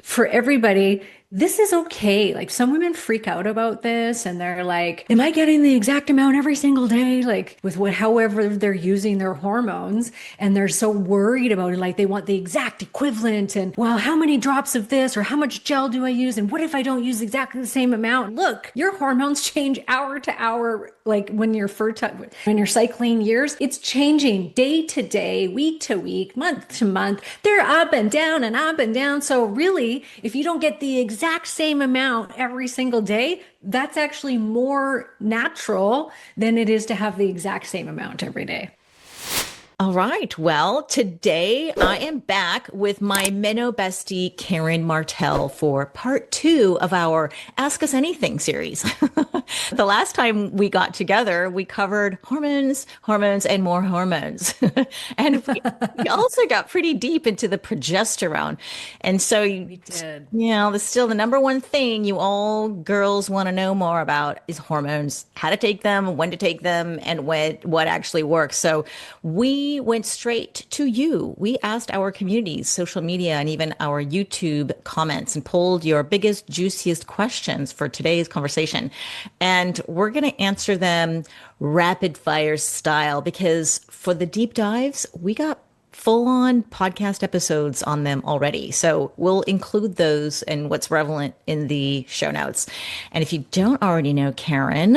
for everybody, this is okay. Like some women freak out about this and they're like, am I getting the exact amount every single day? Like with however they're using their hormones. And they're so worried about it. Like they want the exact equivalent. And well, how many drops of this or how much gel do I use? And what if I don't use exactly the same amount? Look, your hormones change hour to hour. Like when you're fertile, when you're cycling years, it's changing day to day, week to week, month to month. They're up and down and up and down. So really, if you don't get the exact same amount every single day, that's actually more natural than it is to have the exact same amount every day. All right. Well, today I am back with my meno bestie, Karen Martel, for part two of our Ask Us Anything series. The last time we got together, we covered hormones, hormones, and more hormones. And we also got pretty deep into the progesterone. And so, We did. that's still the number one thing you all girls want to know more about is hormones, how to take them, when to take them, and what actually works. So we went straight to you. We asked our communities, social media, and even our YouTube comments and pulled your biggest, juiciest questions for today's conversation. And we're going to answer them rapid fire style because for the deep dives, we got full on podcast episodes on them already. So we'll include those and what's relevant in the show notes. And if you don't already know Karen,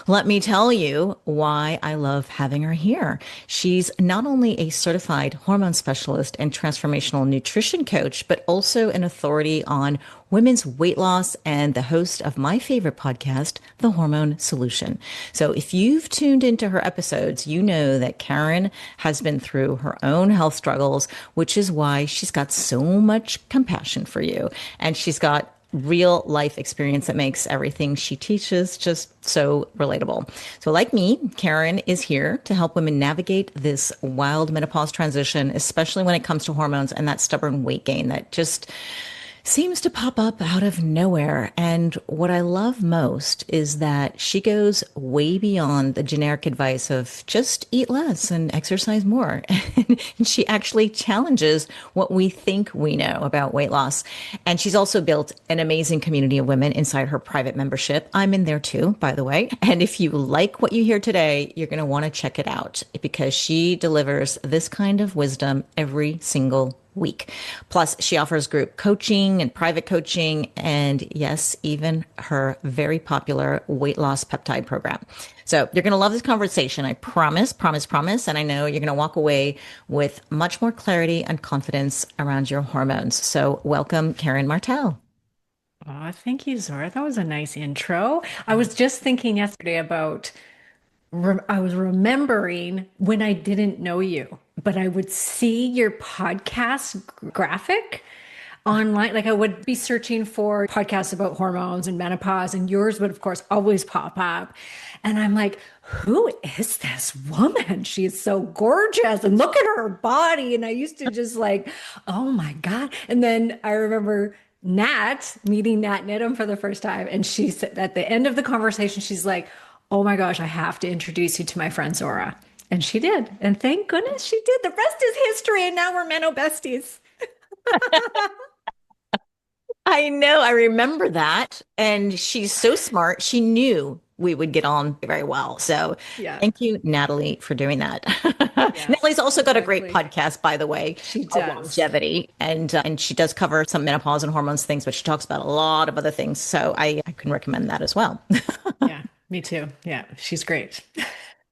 let me tell you why I love having her here. She's not only a certified hormone specialist and transformational nutrition coach, but also an authority on women's weight loss and the host of my favorite podcast, The Hormone Solution. So if you've tuned into her episodes, you know that Karen has been through her own health struggles, which is why she's got so much compassion for you. And she's got real life experience that makes everything she teaches just so relatable. So like me, Karen is here to help women navigate this wild menopause transition, especially when it comes to hormones and that stubborn weight gain that just seems to pop up out of nowhere. And what I love most is that she goes way beyond the generic advice of just eat less and exercise more. And she actually challenges what we think we know about weight loss. And she's also built an amazing community of women inside her private membership. I'm in there too, by the way. And if you like what you hear today, you're going to want to check it out because she delivers this kind of wisdom every single week. Plus, she offers group coaching and private coaching, and yes, even her very popular weight loss peptide program. So you're going to love this conversation. I promise, promise, promise. And I know you're going to walk away with much more clarity and confidence around your hormones. So welcome, Karen Martel. Oh, thank you, Zora. That was a nice intro. I was just thinking yesterday about I was remembering when I didn't know you, but I would see your podcast graphic online. Like I would be searching for podcasts about hormones and menopause, and yours would, of course, always pop up. And I'm like, who is this woman? She is so gorgeous. And look at her body. And I used to just like, oh my God. And then I remember meeting Nat Nidham for the first time. And she said at the end of the conversation, she's like, oh my gosh, I have to introduce you to my friend Zora. And she did. And thank goodness she did. The rest is history. And now we're Meno besties. I know. I remember that. And she's so smart. She knew we would get on very well. So Yeah. thank you, Natalie, for doing that. Natalie's Yes, also got a great exactly. podcast, by the way, She called does. Longevity. And she does cover some menopause and hormones things, but she talks about a lot of other things. So I can recommend that as well. Yeah, me too. Yeah, she's great.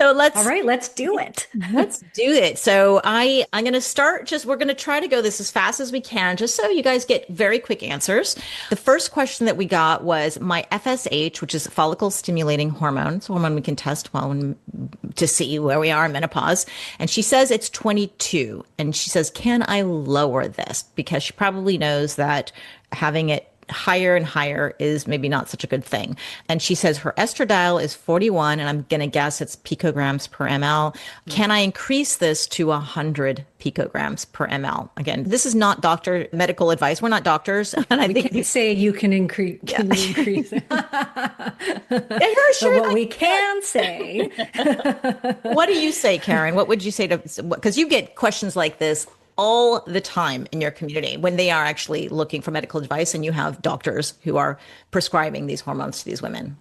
So All let's right, let's do it. Let's do it. So I'm going to start we're going to try to go this as fast as we can, just so you guys get very quick answers. The first question that we got was my FSH, which is follicle stimulating hormone. It's a hormone we can test to see where we are in menopause. And she says it's 22. And she says, can I lower this? Because she probably knows that having it higher and higher is maybe not such a good thing. And she says her estradiol is 41, and I'm going to guess it's picograms per ml. Can I increase this to 100 picograms per ml? Again, this is not medical advice. We're not doctors. And I We think, can't say you can increase. Can you increase? yeah, you're But sure what we can say, what do you say, Karen? What would you say to, because you get questions like this all the time in your community when they are actually looking for medical advice and you have doctors who are prescribing these hormones to these women.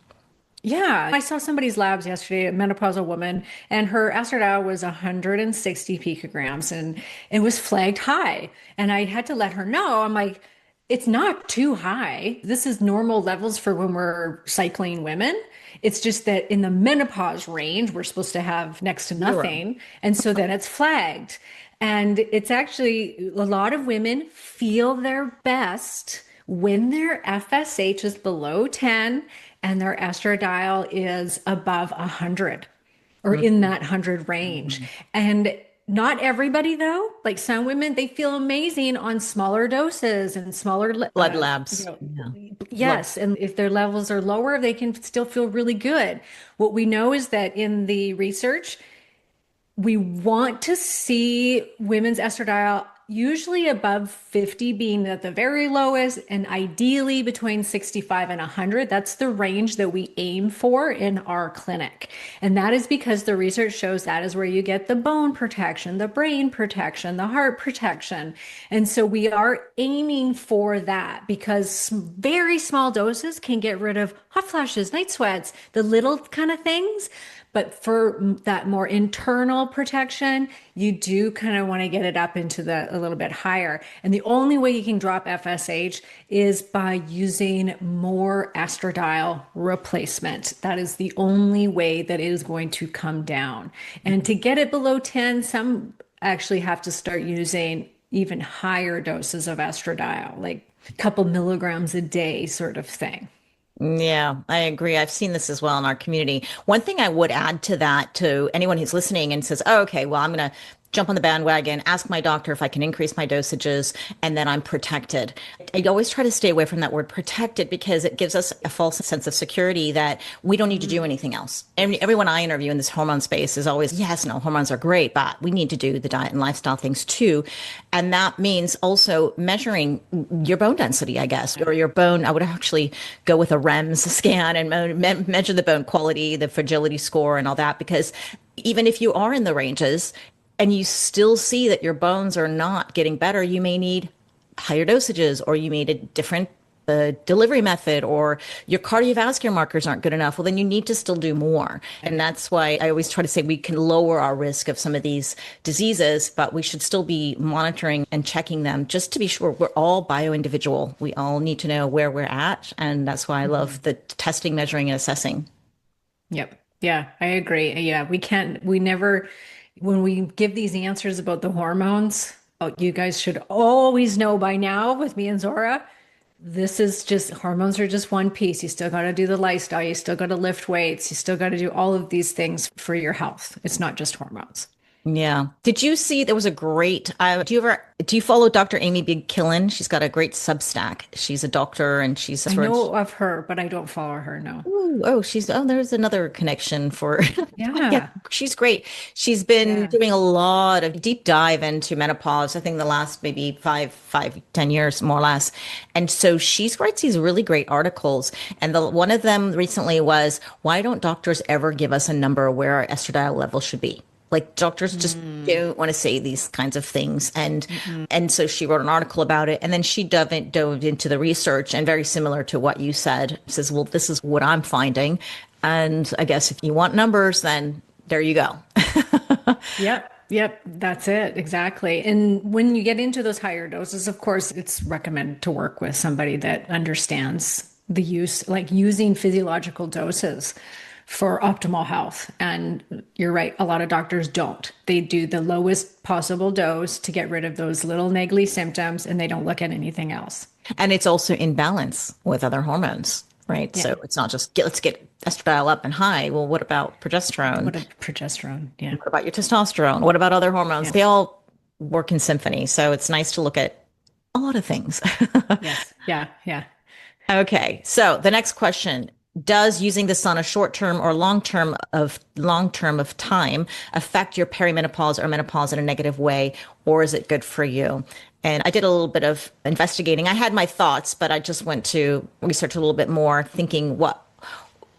Yeah, I saw somebody's labs yesterday, a menopausal woman, and her estradiol was 160 picograms and it was flagged high. And I had to let her know, I'm like, it's not too high. This is normal levels for when we're cycling women. It's just that in the menopause range, we're supposed to have next to Zero. nothing. And so then it's flagged. And it's actually a lot of women feel their best when their FSH is below 10 and their estradiol is above 100 or in that 100 range. And not everybody though, like some women, they feel amazing on smaller doses and smaller, Blood labs. Blood. yes. And if their levels are lower, they can still feel really good. What we know is that in the research, we want to see women's estradiol usually above 50 being at the very lowest and ideally between 65 and 100. That's the range that we aim for in our clinic. And that is because the research shows that is where you get the bone protection, the brain protection, the heart protection. And so we are aiming for that because very small doses can get rid of hot flashes, night sweats, the little kind of things. But for that more internal protection, you do kind of want to get it up into the a little bit higher. And the only way you can drop FSH is by using more estradiol replacement. That is the only way that it is going to come down. And to get it below 10, some actually have to start using even higher doses of estradiol, like a couple milligrams a day sort of thing. Yeah, I agree. I've seen this as well in our community. One thing I would add to that, to anyone who's listening and says, oh, okay, well, I'm going to jump on the bandwagon, ask my doctor if I can increase my dosages, and then I'm protected. I always try to stay away from that word protected because it gives us a false sense of security that we don't need to do anything else. And everyone I interview in this hormone space is always, yes, no, hormones are great, but we need to do the diet and lifestyle things too. And that means also measuring your bone density, I guess, or your bone. I would actually go with a REMS scan and measure the bone quality, the fragility score, and all that, because even if you are in the ranges, and you still see that your bones are not getting better, you may need higher dosages, or you need a different delivery method, or your cardiovascular markers aren't good enough. Well, then you need to still do more. And that's why I always try to say we can lower our risk of some of these diseases, but we should still be monitoring and checking them just to be sure. We're all bio-individual. We all need to know where we're at. And that's why I love the testing, measuring, and assessing. Yep. Yeah, I agree. Yeah, we never, when we give these answers about the hormones, oh, you guys should always know by now with me and Zora, this is just hormones are just one piece. You still got to do the lifestyle. You still got to lift weights. You still got to do all of these things for your health. It's not just hormones. Yeah. Did you see there was a great, do you follow Dr. Amy Big Killen? She's got a great Substack. She's a doctor and she's I know of her, but I don't follow her. No. there's another connection for, Yeah. she's great. She's been Yeah. doing a lot of deep dive into menopause, I think the last maybe 10 years, more or less. And so she writes these really great articles. And one of them recently was, why don't doctors ever give us a number where our estradiol level should be? Like doctors just don't want to say these kinds of things. And so she wrote an article about it. And then she dove into the research, and very similar to what you said, says, well, this is what I'm finding. And I guess if you want numbers, then there you go. Yep. Yep. That's it. Exactly. And when you get into those higher doses, of course, it's recommended to work with somebody that understands the use, like using physiological doses for optimal health. And you're right, a lot of doctors don't. They do the lowest possible dose to get rid of those little niggly symptoms, and they don't look at anything else. And it's also in balance with other hormones, right? Yeah. So it's not just let's get estradiol up and high. Well, what about progesterone? What a progesterone. Yeah. What about your testosterone? What about other hormones? Yeah. They all work in symphony. So it's nice to look at a lot of things. Yes. Yeah. Yeah. Okay. So the next question, does using this on a short term or long term of time affect your perimenopause or menopause in a negative way, or is it good for you? And I did a little bit of investigating. I had my thoughts, but I just went to research a little bit more, thinking, what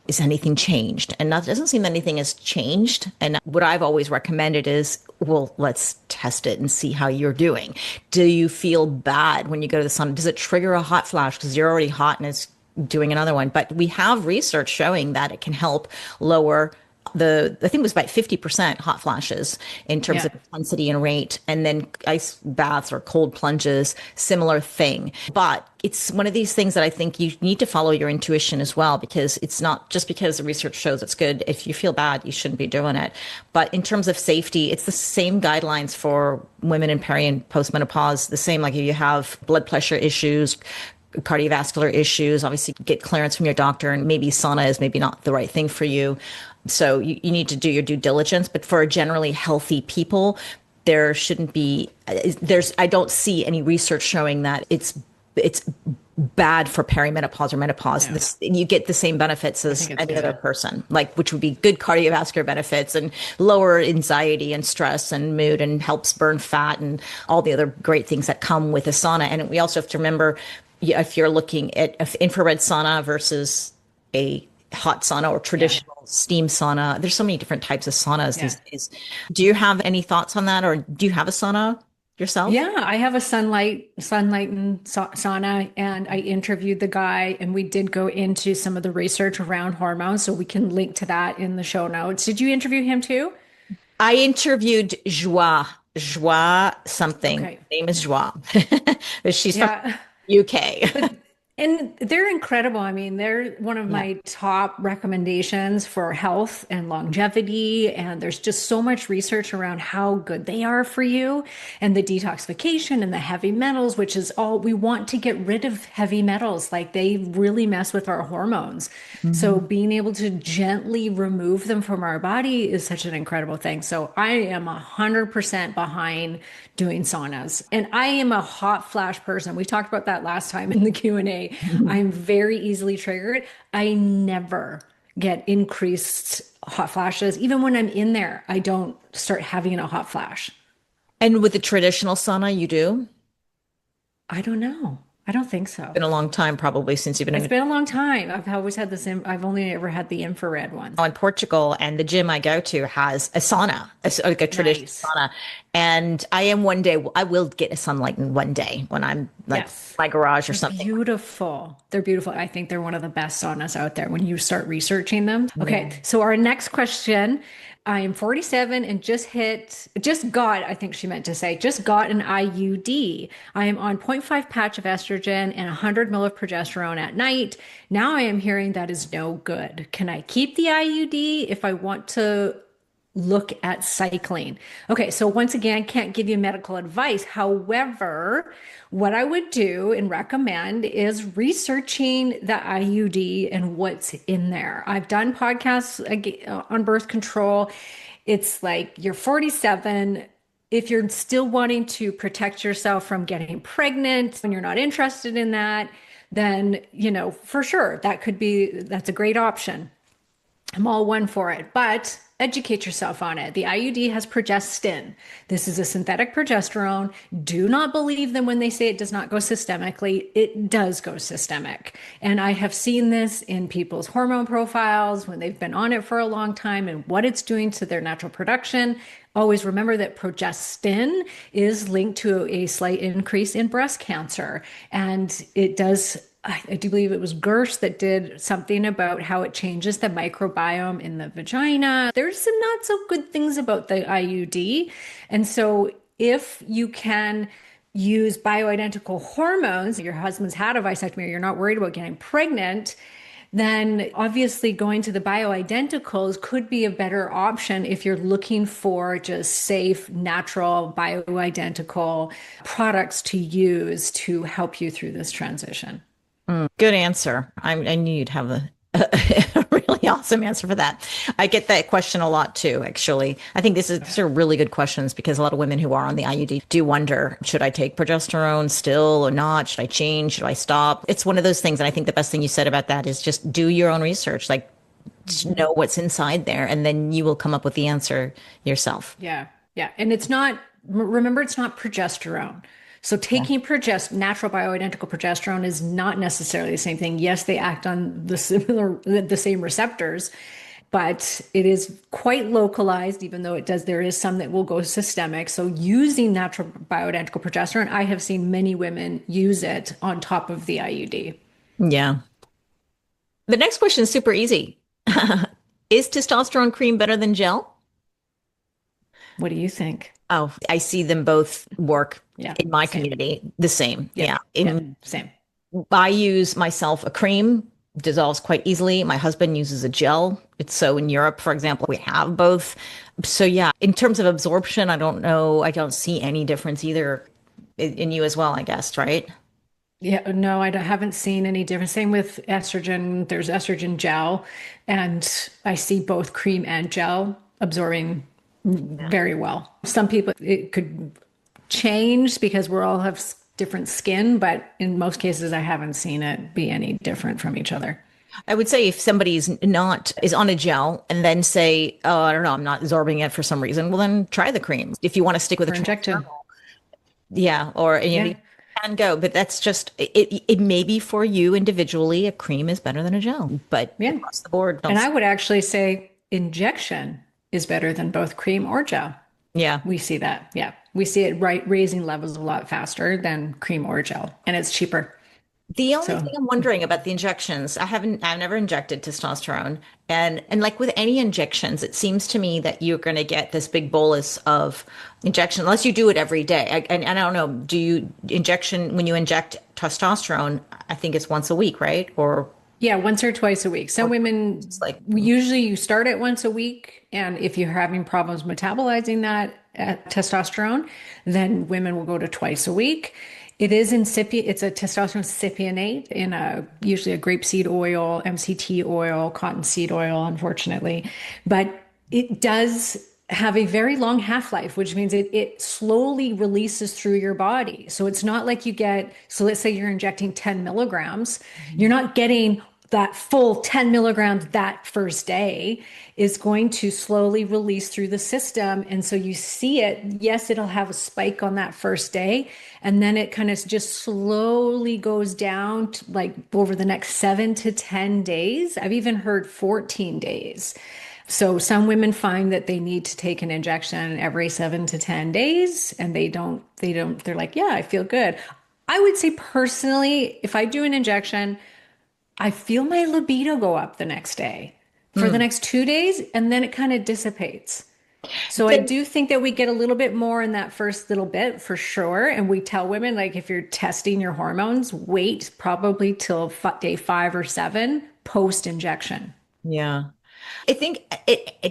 is anything changed? And that doesn't seem that anything has changed. And what I've always recommended is well, let's test it and see how you're doing. Do you feel bad when you go to the sauna? Does it trigger a hot flash because you're already hot and it's doing another one? But we have research showing that it can help lower I think it was about 50% hot flashes in terms Yeah. of intensity and rate. And then ice baths or cold plunges, similar thing. But it's one of these things that I think you need to follow your intuition as well, because it's not just because the research shows it's good. If you feel bad, you shouldn't be doing it. But in terms of safety, it's the same guidelines for women in peri and postmenopause. The same, like if you have blood pressure issues, cardiovascular issues, obviously get clearance from your doctor, and maybe sauna is maybe not the right thing for you. So you need to do your due diligence. But for generally healthy people, there shouldn't be, I don't see any research showing that it's bad for perimenopause or menopause. Yeah. You get the same benefits I as think it's any other good. person, like, which would be good cardiovascular benefits and lower anxiety and stress and mood and helps burn fat and all the other great things that come with a sauna. And we also have to remember, if you're looking at infrared sauna versus a hot sauna or Yeah. traditional steam sauna, there's so many different types of saunas Yeah. these days. Do you have any thoughts on that, or do you have a sauna yourself? Yeah, I have a sunlight and sauna, and I interviewed the guy, and we did go into some of the research around hormones, so we can link to that in the show notes. Did you interview him too? I interviewed Joie something. Okay. Name is Joie. She's from Yeah. UK. But and they're incredible. I mean, they're one of Yeah. my top recommendations for health and longevity. And there's just so much research around how good they are for you and the detoxification and the heavy metals, which is all we want to get rid of heavy metals. Like they really mess with our hormones. So Mhm. being able to gently remove them from our body is such an incredible thing. So I am 100% behind doing saunas. And I am a hot flash person. We talked about that last time in the Q&A. I'm very easily triggered. I never get increased hot flashes. Even when I'm in there, I don't start having a hot flash. And with the traditional sauna, you do? I don't know. I don't think so. Been a long time probably since you've been It's in been a long time. I've always had this. I've only ever had the infrared one. Portugal, and the gym I go to has a sauna, like a traditional Nice. sauna. And I am one day, I will get a sunlight in one day when I'm like Yes. my garage or They're something. beautiful. They're beautiful. I think they're one of the best saunas out there when you start researching them. Yeah. Okay, so our next question. I am 47 and just got, I think she meant to say, just got an IUD. I am on zero point 0.5 patch of estrogen and 100 mil of progesterone at night. Now I am hearing that is no good. Can I keep the IUD if I want to look at cycling? Okay, so once again, can't give you medical advice. However, what I would do and recommend is researching the IUD and what's in there. I've done podcasts on birth control. It's like you're 47. If you're still wanting to protect yourself from getting pregnant and you're not interested in that, then, for sure, that's a great option. I'm all one for it, but educate yourself on it. The IUD has progestin. This is a synthetic progesterone. Do not believe them when they say it does not go systemically. It does go systemic. And I have seen this in people's hormone profiles when they've been on it for a long time and what it's doing to their natural production. Always remember that progestin is linked to a slight increase in breast cancer. And it does, I do believe it was Gersh that did something about how it changes the microbiome in the vagina. There's some not so good things about the IUD. And so if you can use bioidentical hormones, your husband's had a vasectomy, or you're not worried about getting pregnant, then obviously going to the bioidenticals could be a better option if you're looking for just safe, natural, bioidentical products to use to help you through this transition. Good answer. I knew you'd have a really awesome answer for that. I get that question a lot too, actually. I think these are really good questions because a lot of women who are on the IUD do wonder, should I take progesterone still or not? Should I change? Should I stop? It's one of those things. And I think the best thing you said about that is just do your own research, like know what's inside there, and then you will come up with the answer yourself. Yeah. Yeah. And remember, it's not progesterone. So taking natural bioidentical progesterone is not necessarily the same thing. Yes, they act on the same receptors, but it is quite localized, even though there is some that will go systemic. So using natural bioidentical progesterone, I have seen many women use it on top of the IUD. Yeah. The next question is super easy. Is testosterone cream better than gel? What do you think? Oh, I see them both work Yeah, in my same. community the same. Yeah, Yeah. yeah, same. I use myself a cream, dissolves quite easily. My husband uses a gel. It's so in Europe, for example, we have both. So yeah, in terms of absorption, I don't know. I don't see any difference either in you as well, I guess, right? Yeah, no, haven't seen any difference. Same with estrogen. There's estrogen gel, and I see both cream and gel absorbing very well. Some people, it could change because we all have different skin, but in most cases, I haven't seen it be any different from each other. I would say if somebody's not is on a gel and then say, "Oh, I don't know, I'm not absorbing it for some reason," well, then try the cream. If you want to stick with a Or injected. yeah, or Yeah, you can go, but that's just it. It may be for you individually. A cream is better than a gel, but yeah. across the board, don't. And I would actually say injection is better than both cream or gel. Yeah. We see that. Yeah. We see it raising levels a lot faster than cream or gel, and it's cheaper. The only So thing I'm wondering about the injections, I've never injected testosterone. And like with any injections, it seems to me that you're going to get this big bolus of injection unless you do it every day. And I don't know, do you injection when you inject testosterone, I think it's once a week, right? yeah, once or twice a week. Some women, It's like, usually you start it once a week. And if you're having problems metabolizing that testosterone, then women will go to twice a week. It is incipient. It's a testosterone cypionate in usually a grapeseed oil, MCT oil, cottonseed oil, unfortunately. But it does have a very long half-life, which means it slowly releases through your body. So it's not like so let's say you're injecting 10 milligrams, you're not getting that full 10 milligrams that first day. Is going to slowly release through the system. And so you see it, yes, it'll have a spike on that first day. And then it kind of just slowly goes down to like over the next 7 to 10 days. I've even heard 14 days. So some women find that they need to take an injection every 7 to 10 days and they're like, yeah, I feel good. I would say personally, if I do an injection, I feel my libido go up the next day for the next 2 days, and then it kind of dissipates. So I then, do think that we get a little bit more in that first little bit for sure. And we tell women, like, if you're testing your hormones, wait probably till day 5 or 7 post injection. yeah. I think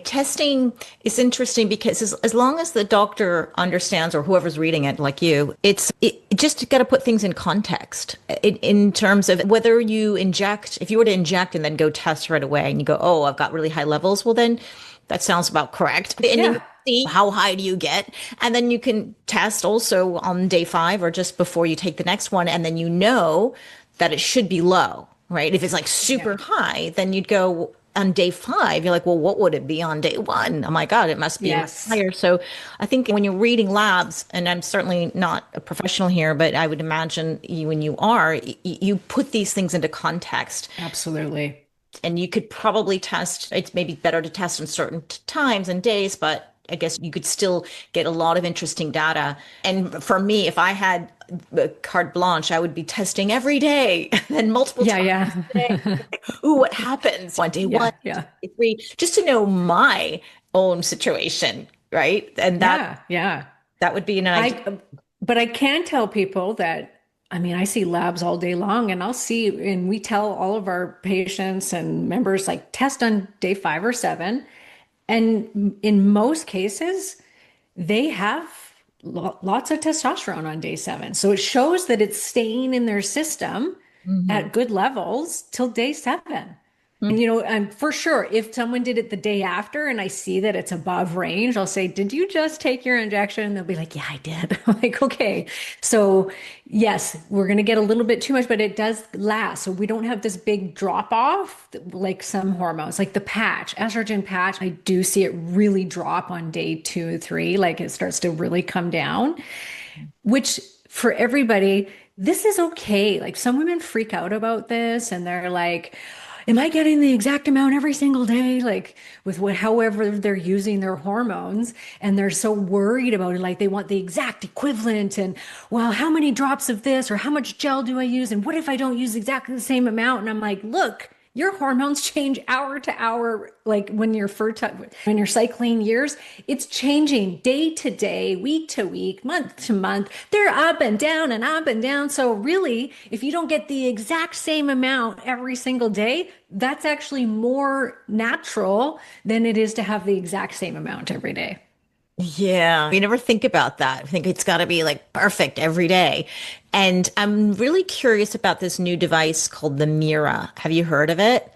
testing is interesting because as long as the doctor understands or whoever's reading it, like you, it just got to put things in context in terms of whether you inject, if you were to inject and then go test right away and you go, oh, I've got really high levels. Well, then that sounds about correct. And then you Yeah. see how high do you get? And then you can test also on day 5 or just before you take the next one. And then you know that it should be low, right? If it's like Yeah. super high, then you'd go on day 5, you're like, well, what would it be on day 1? Oh my God, it must be much Yes. higher. So I think when you're reading labs, and I'm certainly not a professional here, but I would imagine when you are, you put these things into context Absolutely. and you could probably test. It's maybe better to test on certain times and days, but I guess you could still get a lot of interesting data. And for me, if I had carte blanche, I would be testing every day and multiple Yeah. times Yeah. a day. Ooh, what happens on day Yeah. one, Yeah. day 3, just to know my own situation, right? And Yeah. Yeah. that would be an idea. But I can tell people that, I mean, I see labs all day long and and we tell all of our patients and members like test on day 5 or 7. And in most cases, they have lots of testosterone on day 7. So it shows that it's staying in their system Mhm. at good levels till day 7. And, for sure, if someone did it the day after and I see that it's above range, I'll say, did you just take your injection? And they'll be like, yeah, I did. I'm like, okay. So yes, we're going to get a little bit too much, but it does last. So we don't have this big drop off like some hormones, like the patch, estrogen patch. I do see it really drop on day 2 or 3. Like it starts to really come down, which for everybody, this is okay. Like some women freak out about this and they're like, am I getting the exact amount every single day? Like with what, however they're using their hormones, and they're so worried about it, like they want the exact equivalent. And well, how many drops of this or how much gel do I use? And what if I don't use exactly the same amount? And I'm like, look, your hormones change hour to hour. Like when you're fertile, when you're cycling years, it's changing day to day, week to week, month to month. They're up and down and up and down. So really, if you don't get the exact same amount every single day, that's actually more natural than it is to have the exact same amount every day. Yeah, we never think about that. I think it's got to be like perfect every day. And I'm really curious about this new device called the Mira. Have you heard of it?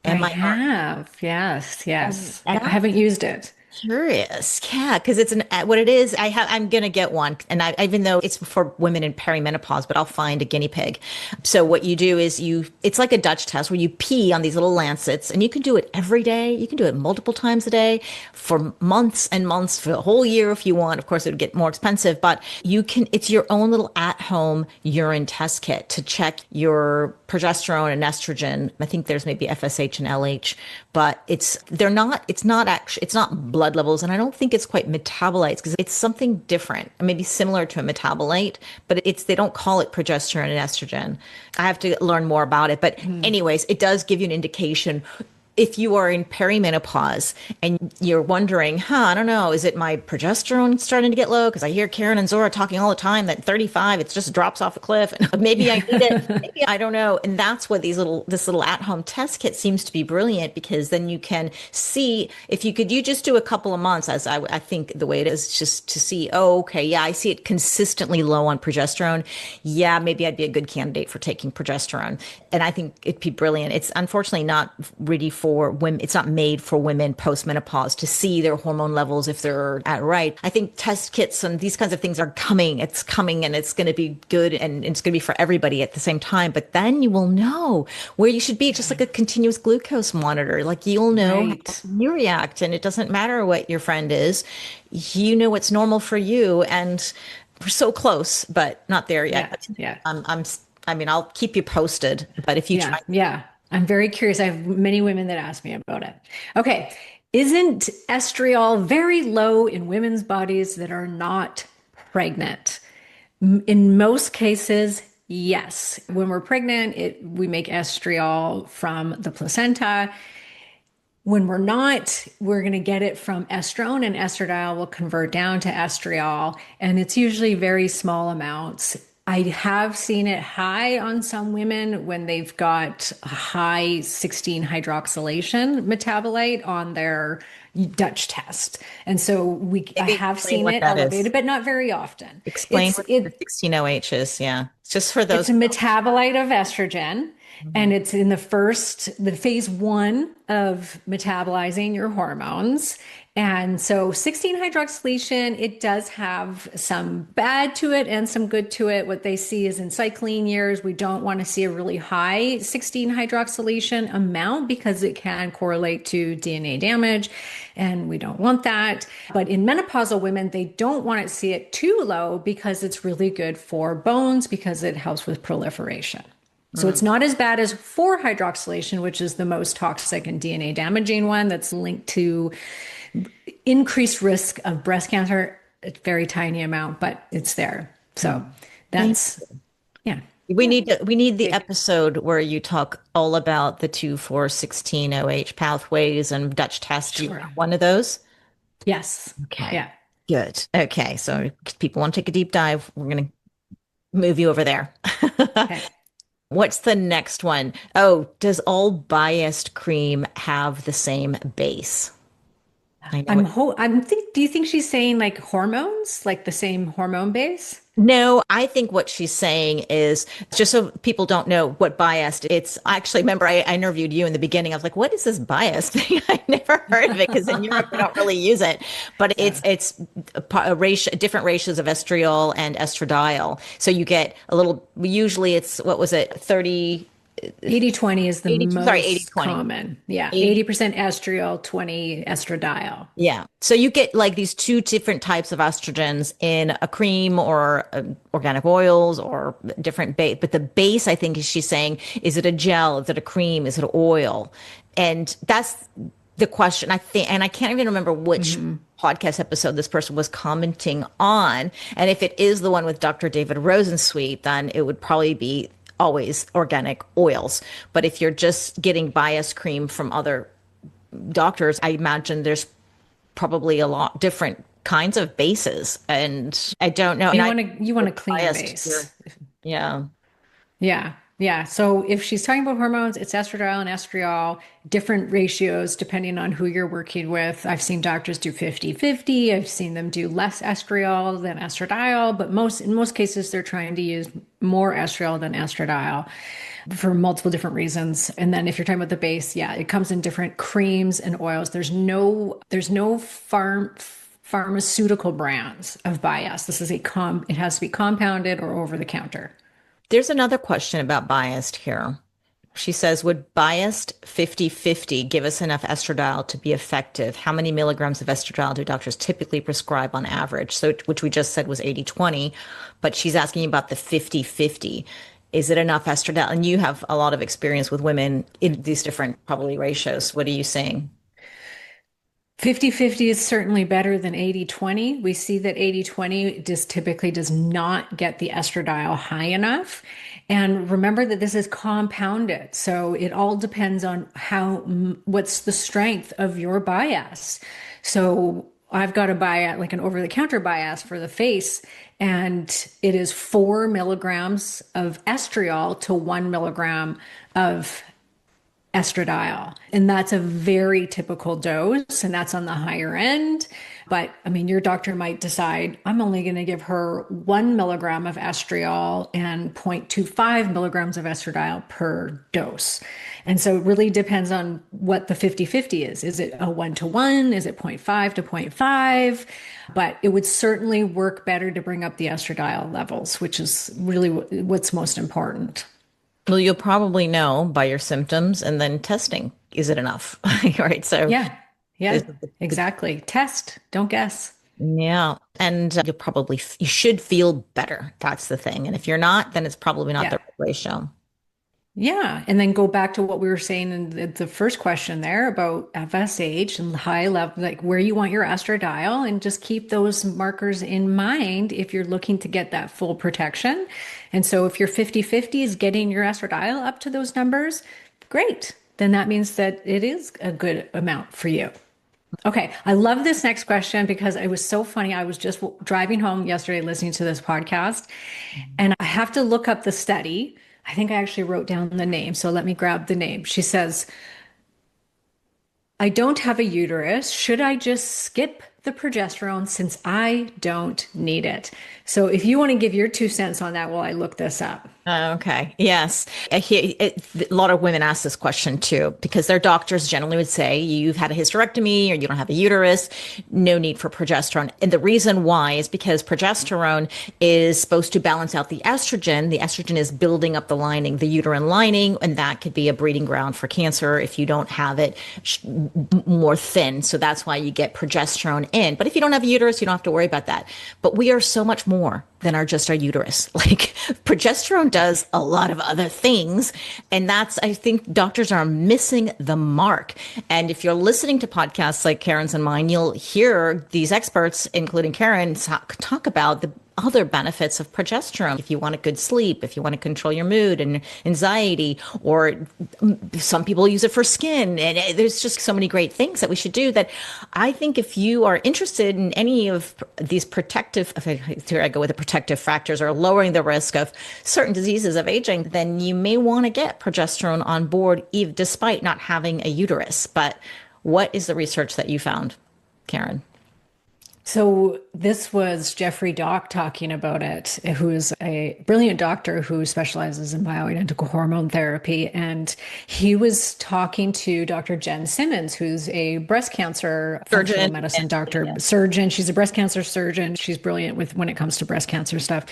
I Am I have. Yes, yes. I that's haven't used it. curious? Yeah, because it's an what it is. I'm gonna get one, and even though it's for women in perimenopause, but I'll find a guinea pig. So what you do is it's like a Dutch test where you pee on these little lancets, and you can do it every day. You can do it multiple times a day for months and months, for a whole year if you want. Of course, it would get more expensive, but you can. It's your own little at-home urine test kit to check your progesterone and estrogen. I think there's maybe FSH and LH, but it's not actually, it's not blood levels. And I don't think it's quite metabolites because it's something different, maybe similar to a metabolite, but they don't call it progesterone and estrogen. I have to learn more about it. But anyways, it does give you an indication if you are in perimenopause and you're wondering, I don't know, is it my progesterone starting to get low? Because I hear Karen and Zora talking all the time that 35, it just drops off a cliff. And maybe I need it. Maybe I don't know. And that's what this little at-home test kit seems to be brilliant, because then you can see if you just do a couple of months, as I think the way it is, just to see, oh, okay, yeah, I see it consistently low on progesterone. Yeah, maybe I'd be a good candidate for taking progesterone. And I think it'd be brilliant. It's unfortunately not really for women. It's not made for women post-menopause to see their hormone levels if they're at right. I think test kits and these kinds of things are coming. It's coming, and it's going to be good, and it's going to be for everybody at the same time. But then you will know where you should be, just like a continuous glucose monitor. Like you'll know Right. how you react, and it doesn't matter what your friend is. You know what's normal for you, and we're so close, but not there Yeah. yet. Yeah. I mean, I'll keep you posted, but if you Yeah. try. Yeah. I'm very curious. I have many women that ask me about it. Okay. Isn't estriol very low in women's bodies that are not pregnant? In most cases, yes. When we're pregnant, we make estriol from the placenta. When we're not, we're going to get it from estrone, and estradiol will convert down to estriol, and it's usually very small amounts. I have seen it high on some women when they've got a high 16 hydroxylation metabolite on their Dutch test. And so I Maybe have explain seen what it that is. elevated, but not very often. Explain It's what the it 16OH is. Yeah. It's just for it's those. a metabolite of estrogen, Mhm. and it's in the phase one of metabolizing your hormones. And so 16 hydroxylation, it does have some bad to it and some good to it. What they see is in cycling years, we don't want to see a really high 16 hydroxylation amount because it can correlate to DNA damage, and we don't want that. But in menopausal women, they don't want to see it too low because it's really good for bones because it helps with proliferation. So it's not as bad as 4 hydroxylation, which is the most toxic and DNA damaging one that's linked to increased risk of breast cancer. A very tiny amount, but it's there. So Thank that's, yeah. we need the Big. episode where you talk all about the 2,4,16 OH pathways and Dutch test. Do you Sure. have one of those? Yes. Okay. Yeah. Good. Okay. So if people want to take a deep dive, we're going to move you over there. Okay. What's the next one? Oh, does all Bi-Est cream have the same base? I know Do you think she's saying like hormones, like the same hormone base? No, I think what she's saying is, just so people don't know what Bi-Est, it's actually, remember, I interviewed you in the beginning. I was like, what is this Bi-Est thing? I never heard of it because in Europe we don't really use it. But Yeah. it's different ratios of estriol and estradiol. So you get a little, usually it's, what was it, 30. 80/20 is the 80, sorry, 80, most 20. common. Yeah. 80. 80% estriol, 20 estradiol. Yeah. So you get like these two different types of estrogens in a cream or organic oils or different base. But the base, I think, is she's saying, is it a gel? Is it a cream? Is it oil? And that's the question, I think. And I can't even remember which podcast episode this person was commenting on. And if it is the one with Dr. David Rosensweet, then it would probably be always organic oils. But if you're just getting Bi-Est cream from other doctors, I imagine there's probably a lot different kinds of bases. And I don't know. You want a clean base. Yeah. Yeah. Yeah. So if she's talking about hormones, it's estradiol and estriol, different ratios depending on who you're working with. I've seen doctors do 50/50. I've seen them do less estriol than estradiol, but in most cases, they're trying to use more estriol than estradiol for multiple different reasons. And then if you're talking about the base, yeah, it comes in different creams and oils. There's no pharmaceutical brands of Bi-Est. It has to be compounded or over the counter. There's another question about Bi-Est here. She says, would Bi-Est 50/50 give us enough estradiol to be effective? How many milligrams of estradiol do doctors typically prescribe on average? So, which we just said was 80/20, but she's asking about the 50/50. Is it enough estradiol? And you have a lot of experience with women in these different probably ratios. What are you saying? 50/50 is certainly better than 80/20. We see that 80/20 just typically does not get the estradiol high enough. And remember that this is compounded. So it all depends on what's the strength of your Bi-Est. So I've got a Bi-Est, like an over-the-counter Bi-Est for the face, and it is 4 milligrams of estriol to 1 milligram of estradiol. And that's a very typical dose, and that's on the higher end. But I mean, your doctor might decide, I'm only going to give her 1 milligram of estriol and 0.25 milligrams of estradiol per dose. And so it really depends on what the 50/50 is. Is it a 1-to-1? Is it 0.5 to 0.5? But it would certainly work better to bring up the estradiol levels, which is really what's most important. Well, you'll probably know by your symptoms and then testing. Is it enough? Right. So, yeah, exactly. Test, don't guess. Yeah. And you should feel better. That's the thing. And if you're not, then it's probably not the right ratio. Yeah. And then go back to what we were saying in the first question there about FSH and high level, like where you want your estradiol, and just keep those markers in mind if you're looking to get that full protection. And so if your 50/50 is getting your estradiol up to those numbers, great. Then that means that it is a good amount for you. Okay. I love this next question because it was so funny. I was just driving home yesterday listening to this podcast, and I have to look up the study. I think I actually wrote down the name, so let me grab the name. She says, I don't have a uterus. Should I just skip the progesterone since I don't need it? So if you want to give your 2 cents on that while I look this up. Okay. Yes. A lot of women ask this question too, because their doctors generally would say, you've had a hysterectomy or you don't have a uterus, no need for progesterone. And the reason why is because progesterone is supposed to balance out the estrogen. The estrogen is building up the lining, the uterine lining, and that could be a breeding ground for cancer if you don't have it more thin. So that's why you get progesterone in. But if you don't have a uterus, you don't have to worry about that. But we are so much more than just our uterus. Like progesterone does a lot of other things. And I think doctors are missing the mark. And if you're listening to podcasts like Karen's and mine, you'll hear these experts, including Karen, talk about the other benefits of progesterone. If you want a good sleep, if you want to control your mood and anxiety, or some people use it for skin. And there's just so many great things that we should do that I think if you are interested in any of these here I go with the protective factors or lowering the risk of certain diseases of aging, then you may want to get progesterone on board, even despite not having a uterus. But what is the research that you found, Karen? So this was Jeffrey Dock talking about it, who is a brilliant doctor who specializes in bioidentical hormone therapy. And he was talking to Dr. Jen Simmons, who's a breast cancer functional medicine doctor, surgeon. She's a breast cancer surgeon. She's brilliant when it comes to breast cancer stuff.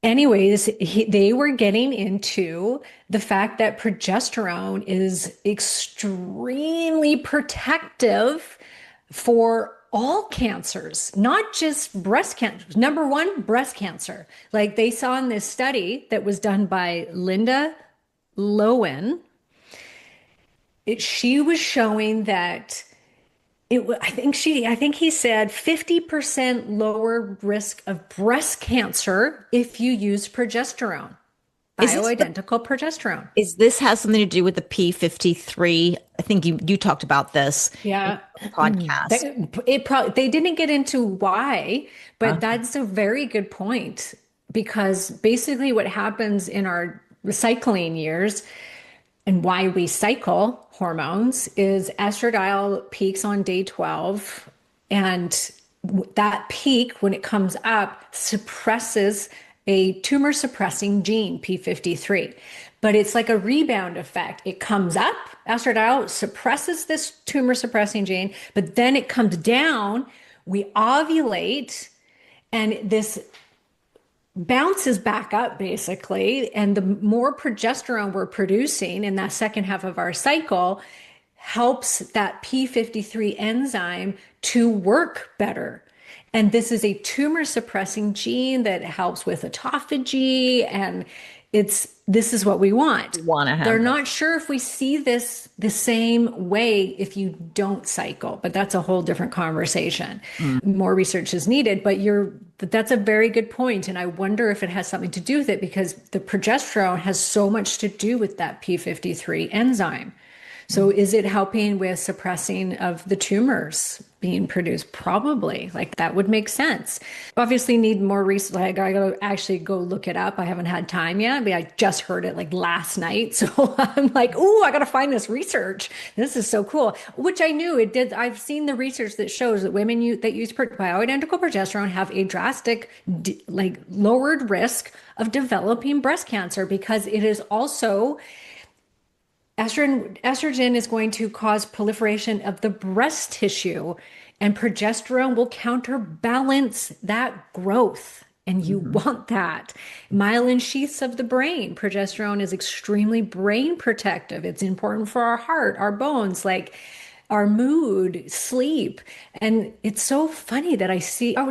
Anyways, they were getting into the fact that progesterone is extremely protective for all cancers, not just breast cancer. Number one, breast cancer. Like they saw in this study that was done by Linda Lowen, she was showing that I think he said 50% lower risk of breast cancer if you use progesterone, Is this bioidentical progesterone. is this has something to do with the P53? I think you talked about this in Yeah. the podcast. It probably they didn't get into why, but Uh, that's a very good point because basically what happens in our cycling years and why we cycle hormones is estradiol peaks on day 12 and that peak when it comes up suppresses a tumor suppressing gene p53, but it's like a rebound effect. It comes up, estradiol suppresses this tumor suppressing gene, but then it comes down, we ovulate, and this bounces back up basically. And the more progesterone we're producing in that second half of our cycle helps that P53 enzyme to work better. And this is a tumor suppressing gene that helps with autophagy and this is what we want. Want to They're have not sure if we see this the same way if you don't cycle, but that's a whole different conversation. this. More research is needed, but that's a very good point. And I wonder if it has something to do with it because the progesterone has so much to do with that P53 enzyme. So is it helping with suppressing of the tumors being produced? Probably. Like that would make sense. Obviously need more research. Like I gotta actually go look it up. I haven't had time yet, but I just heard it like last night. So I'm like, ooh, I gotta find this research. This is so cool. Which I knew it did. I've seen the research that shows that women that use bioidentical progesterone have a drastic, like lowered risk of developing breast cancer because it is also estrogen is going to cause proliferation of the breast tissue, and progesterone will counterbalance that growth. And you want that. Myelin sheaths of the brain. Progesterone is extremely brain protective. It's important for our heart, our bones, like our mood, sleep. And it's so funny that I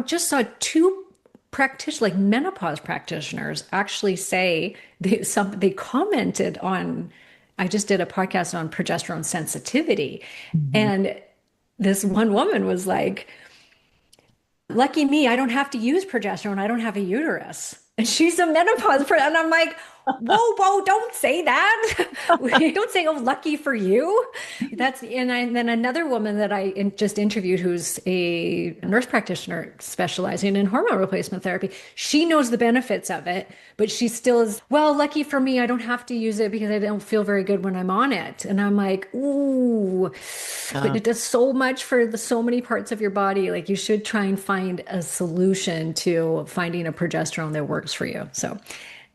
just saw two practitioners, like menopause practitioners, actually say they commented on. I just did a podcast on progesterone sensitivity. Mhm. And this one woman was like, lucky me, I don't have to use progesterone. I don't have a uterus. And she's a and I'm like, whoa, don't say that. Don't say, oh, lucky for you. And then another woman that just interviewed who's a nurse practitioner specializing in hormone replacement therapy. She knows the benefits of it, but she still is, well, lucky for me, I don't have to use it because I don't feel very good when I'm on it. And I'm like, ooh, but it does so much for so many parts of your body. Like you should try and find a solution to finding a progesterone that works for you. So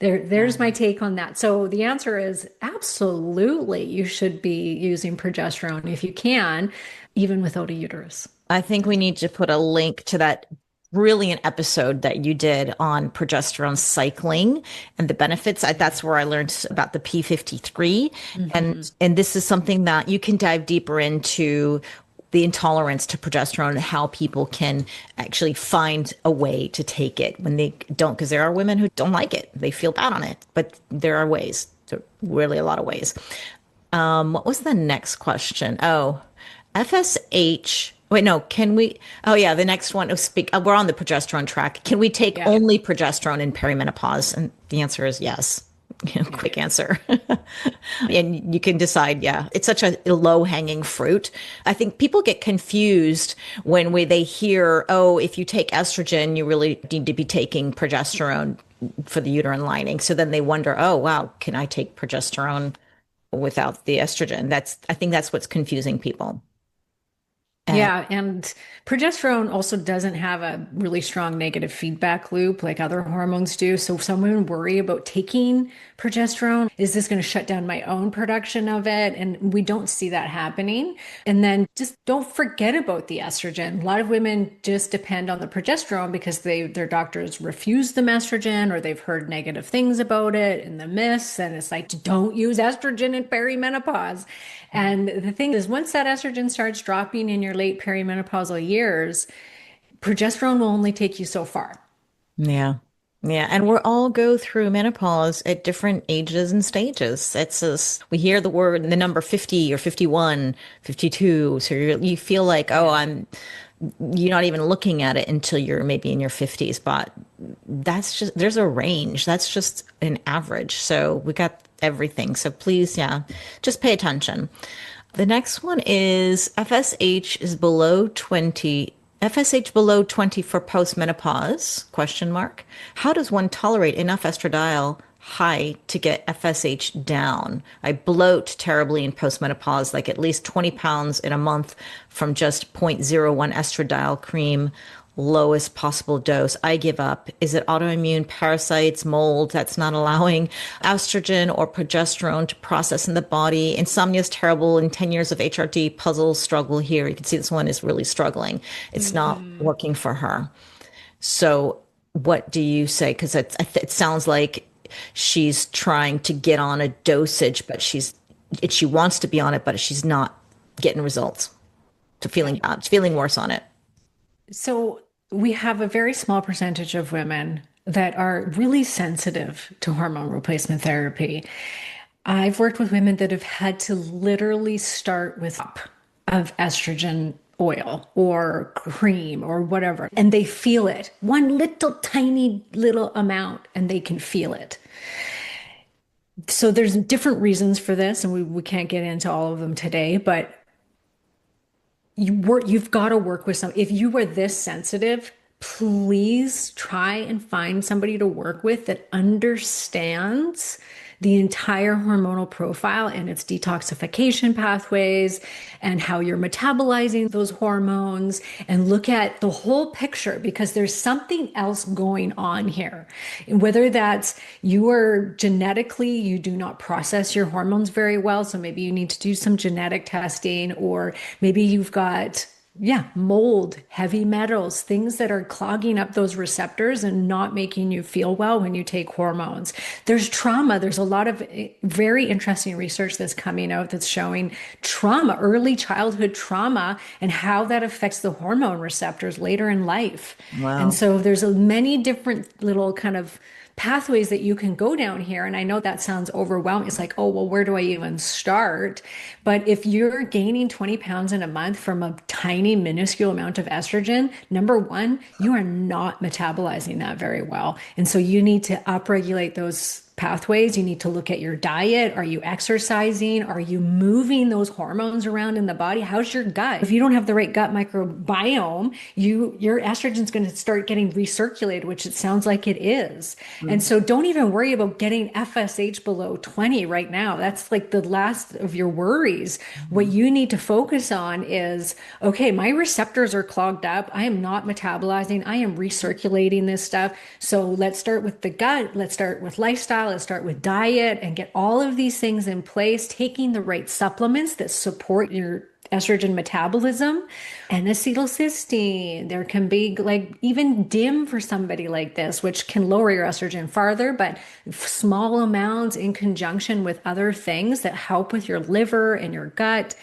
there's my take on that. So the answer is absolutely you should be using progesterone if you can, even without a uterus. I think we need to put a link to that brilliant episode that you did on progesterone cycling and the benefits. That's where I learned about the P53. And this is something that you can dive deeper into the intolerance to progesterone and how people can actually find a way to take it when they don't, because there are women who don't like it. They feel bad on it, but there are ways, really a lot of ways. What was the next question? Oh, FSH. Wait, no, can we? Oh, yeah, the next one. We're on the progesterone track. Can we take Yeah. only progesterone in perimenopause? And the answer is yes. Quick answer. And you can decide, yeah, it's such a low hanging fruit. I think people get confused when they hear, oh, if you take estrogen, you really need to be taking progesterone for the uterine lining. So then they wonder, oh, wow, can I take progesterone without the estrogen? I think that's what's confusing people. Yeah, and progesterone also doesn't have a really strong negative feedback loop like other hormones do. So if someone worry about taking progesterone, is this going to shut down my own production of it? And we don't see that happening. And then just don't forget about the estrogen. A lot of women just depend on the progesterone because their doctors refuse them estrogen or they've heard negative things about it in the myths. And it's like, don't use estrogen in perimenopause. And the thing is, once that estrogen starts dropping in your late perimenopausal years, progesterone will only take you so far. Yeah. Yeah. And we all go through menopause at different ages and stages. It's just, we hear the number 50 or 51, 52. So you feel like, oh, you're not even looking at it until you're maybe in your 50s. But there's a range. That's just an average. So we got everything. So please, yeah, just pay attention. The next one is FSH is below 20. FSH below 20 for postmenopause, question mark. How does one tolerate enough estradiol high to get FSH down? I bloat terribly in postmenopause, like at least 20 pounds in a month from just zero point zero 0.01 estradiol cream, lowest possible dose. I give up. Is it autoimmune parasites, mold that's not allowing estrogen or progesterone to process in the body? Insomnia is terrible. In 10 years of HRT, puzzle struggle here. You can see this one is really struggling. It's not working for her. So what do you say? Because it sounds like she's trying to get on a dosage, but she wants to be on it, but she's not getting results. To feeling bad, feeling worse on it. So we have a very small percentage of women that are really sensitive to hormone replacement therapy. I've worked with women that have had to literally start with up of estrogen oil or cream or whatever, and they feel it. One little tiny little amount, and they can feel it. So there's different reasons for this, and we can't get into all of them today, but you've got to work with some. If you were this sensitive, please try and find somebody to work with that understands the entire hormonal profile and its detoxification pathways and how you're metabolizing those hormones, and look at the whole picture, because there's something else going on here. Whether that's you do not process your hormones very well, so maybe you need to do some genetic testing, or maybe you've got mold, heavy metals, things that are clogging up those receptors and not making you feel well when you take hormones. There's trauma. There's a lot of very interesting research that's coming out that's showing trauma, early childhood trauma, and how that affects the hormone receptors later in life. Wow. And so there's many different little kind of pathways that you can go down here. And I know that sounds overwhelming. It's like, oh, well, where do I even start? But if you're gaining 20 pounds in a month from a tiny, minuscule amount of estrogen, number one, you are not metabolizing that very well. And so you need to upregulate those pathways. You need to look at your diet. Are you exercising? Are you moving those hormones around in the body? How's your gut? If you don't have the right gut microbiome, your estrogen's going to start getting recirculated, which it sounds like it is. And so don't even worry about getting FSH below 20 right now. That's like the last of your worries. What you need to focus on is, okay, my receptors are clogged up. I am not metabolizing. I am recirculating this stuff. So let's start with the gut. Let's start with lifestyle. Let's start with diet and get all of these things in place, taking the right supplements that support your estrogen metabolism. And acetylcysteine, there can be like even DIM for somebody like this, which can lower your estrogen farther, but small amounts in conjunction with other things that help with your liver and your gut.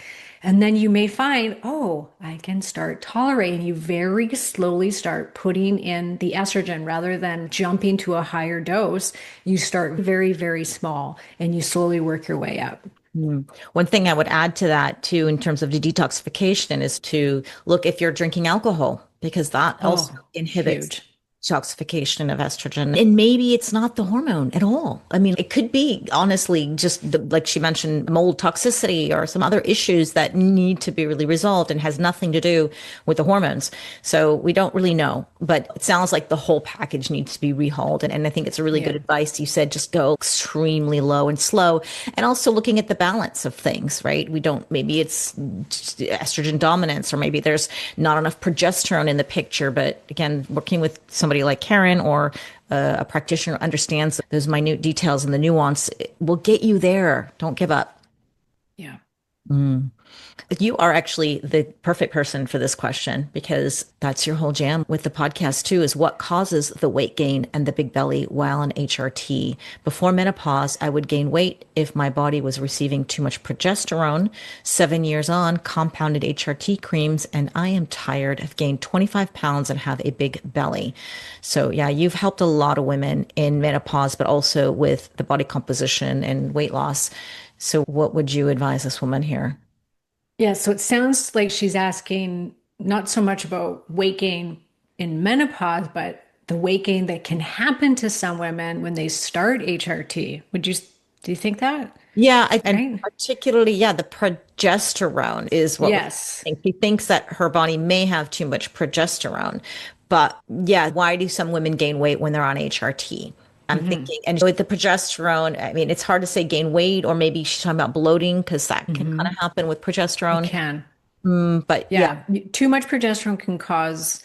And then you may find, oh, I can start tolerating. You very slowly start putting in the estrogen rather than jumping to a higher dose. You start very, very small and you slowly work your way up. One thing I would add to that too, in terms of the detoxification, is to look if you're drinking alcohol, because that also inhibits huge. detoxification of estrogen. And maybe it's not the hormone at all. I mean, it could be honestly just like she mentioned, mold toxicity or some other issues that need to be really resolved and has nothing to do with the hormones. So we don't really know, but it sounds like the whole package needs to be rehauled. And I think it's a really good Yeah. advice. You said just go extremely low and slow, and also looking at the balance of things, right? We don't, maybe it's estrogen dominance, or maybe there's not enough progesterone in the picture. But again, working with somebody like Karen or a practitioner who understands those minute details and the nuance will get you there. Don't give up. Yeah. You are actually the perfect person for this question because that's your whole jam with the podcast too, is what causes the weight gain and the big belly while on HRT. Before menopause, I would gain weight if my body was receiving too much progesterone. 7 years on, compounded HRT creams, and I am tired. I've gained 25 pounds and have a big belly. So yeah, you've helped a lot of women in menopause, but also with the body composition and weight loss. So what would you advise this woman here? Yeah. So it sounds like she's asking not so much about weight gain in menopause, but the weight gain that can happen to some women when they start HRT. Do you think that? Yeah, and Right? particularly, yeah, the progesterone is what we Yes. think. She thinks that her body may have too much progesterone. But yeah, why do some women gain weight when they're on HRT? I'm Hmm. thinking, and with the progesterone, I mean, it's hard to say gain weight, or maybe she's talking about bloating because that can kind of Hmm. happen with It progesterone. can. But yeah. Yeah, too much progesterone can cause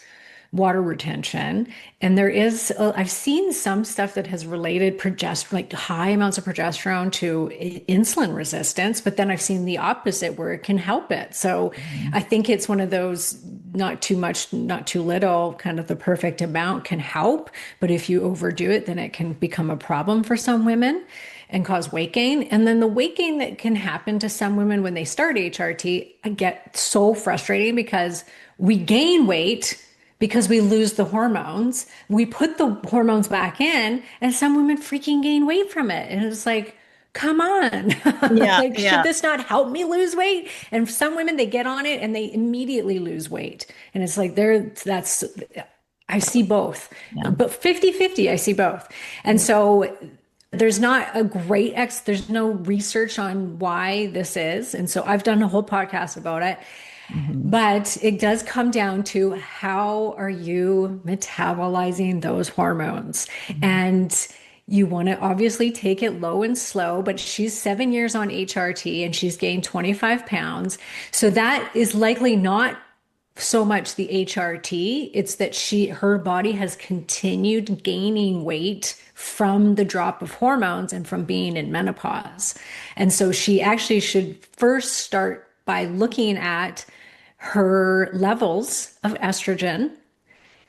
water retention. And I've seen some stuff that has related progesterone, like high amounts of progesterone to insulin resistance, but then I've seen the opposite where it can help it. So I think it's one of those not too much, not too little, kind of the perfect amount can help. But if you overdo it, then it can become a problem for some women and cause weight gain. And then the weight gain that can happen to some women when they start HRT, I get so frustrating because we gain weight because we lose the hormones. We put the hormones back in, and some women freaking gain weight from it. And it's like, come on. Yeah, Like, should yeah. this not help me lose weight? And some women, they get on it and they immediately lose weight. And it's like, I see both, Yeah. but 50-50, I see both. And so there's no research on why this is. And so I've done a whole podcast about it. Mhm. But it does come down to how are you metabolizing those hormones? Mhm. And you want to obviously take it low and slow, but she's 7 years on HRT and she's gained 25 pounds. So that is likely not so much the HRT, it's that her body has continued gaining weight from the drop of hormones and from being in menopause. And so she actually should first start by looking at her levels of estrogen,